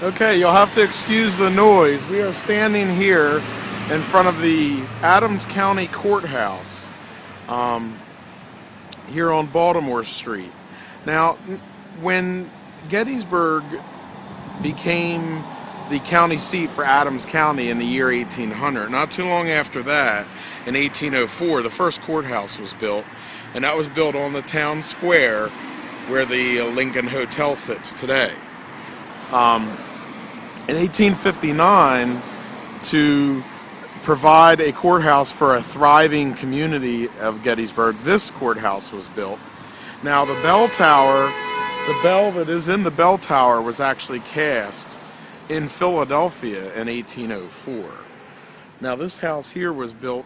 Okay, you'll have to excuse the noise. We are standing here in front of the Adams County Courthouse here on Baltimore Street. Now, when Gettysburg became the county seat for Adams County in the year 1800, not too long after that, in 1804, the first courthouse was built, and that was built on the town square where the Lincoln Hotel sits today. In 1859, to provide a courthouse for a thriving community of Gettysburg, this courthouse was built. Now, the bell tower, the bell that is in the bell tower was actually cast in Philadelphia in 1804. Now, this house here was built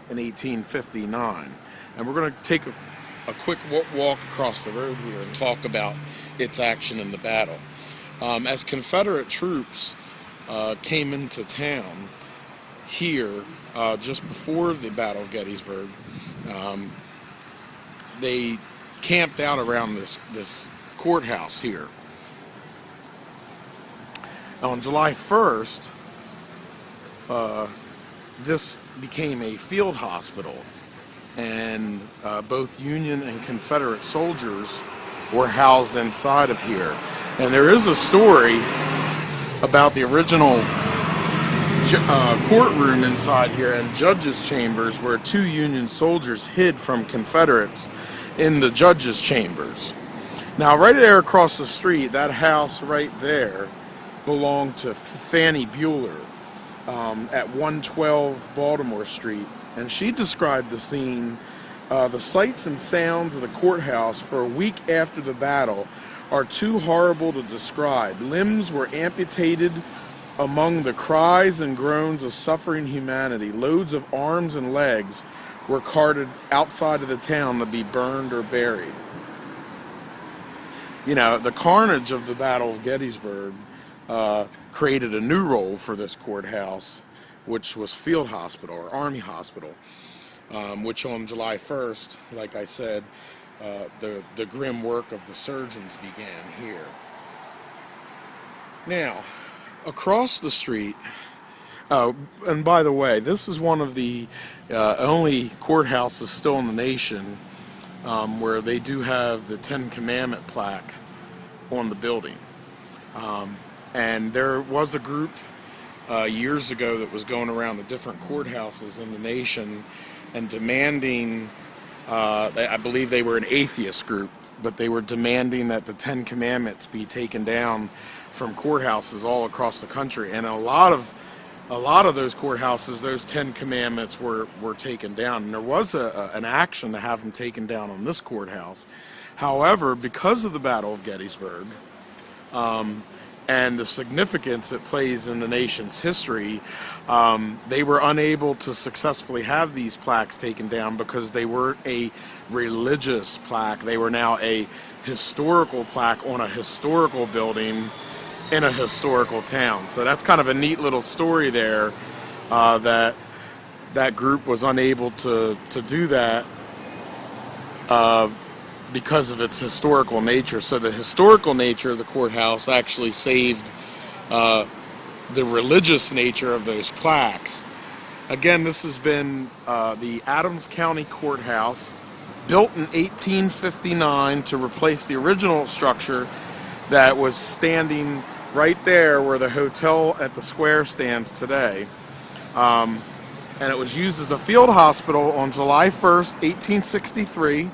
in 1859, and we're going to take a quick walk across the road here and talk about its action in the battle. As Confederate troops came into town here just before the Battle of Gettysburg, they camped out around this courthouse here. On July 1st, this became a field hospital, and both Union and Confederate soldiers were housed inside of here. And there is a story about the original courtroom inside here and judges' chambers where two Union soldiers hid from Confederates in the judges' chambers. Now, right there across the street, that house right there belonged to Fannie Bueller at 112 Baltimore Street, and she described the scene. The sights and sounds of the courthouse for a week after the battle are too horrible to describe. Limbs were amputated among the cries and groans of suffering humanity. Loads of arms and legs were carted outside of the town to be burned or buried. You know, the carnage of the Battle of Gettysburg created a new role for this courthouse, which was field hospital or army hospital, which on July 1st, like I said, the grim work of the surgeons began here. Now, across the street, and by the way, this is one of the only courthouses still in the nation where they do have the Ten Commandment plaque on the building. And there was a group years ago that was going around the different courthouses in the nation and demanding, I believe they were an atheist group, but they were demanding that the Ten Commandments be taken down from courthouses all across the country. And a lot of those courthouses, those Ten Commandments were taken down. And there was an action to have them taken down on this courthouse. However, because of the Battle of Gettysburg, and the significance it plays in the nation's history, they were unable to successfully have these plaques taken down because they weren't a religious plaque. They were now a historical plaque on a historical building in a historical town. So that's kind of a neat little story there, that group was unable to do that because of its historical nature. So the historical nature of the courthouse actually saved the religious nature of those plaques. Again, this has been the Adams County Courthouse, built in 1859 to replace the original structure that was standing right there where the hotel at the square stands today. And it was used as a field hospital on July 1st, 1863.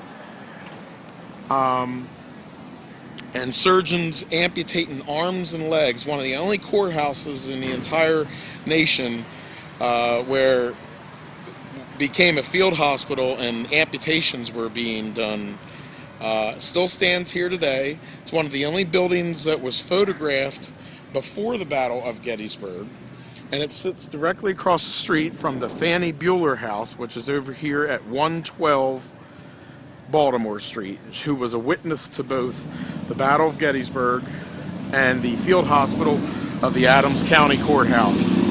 And surgeons amputating arms and legs, one of the only courthouses in the entire nation where became a field hospital and amputations were being done, still stands here today. It's one of the only buildings that was photographed before the Battle of Gettysburg, and it sits directly across the street from the Fannie Bueller house, which is over here at 112 Baltimore Street, who was a witness to both the Battle of Gettysburg and the field hospital of the Adams County Courthouse.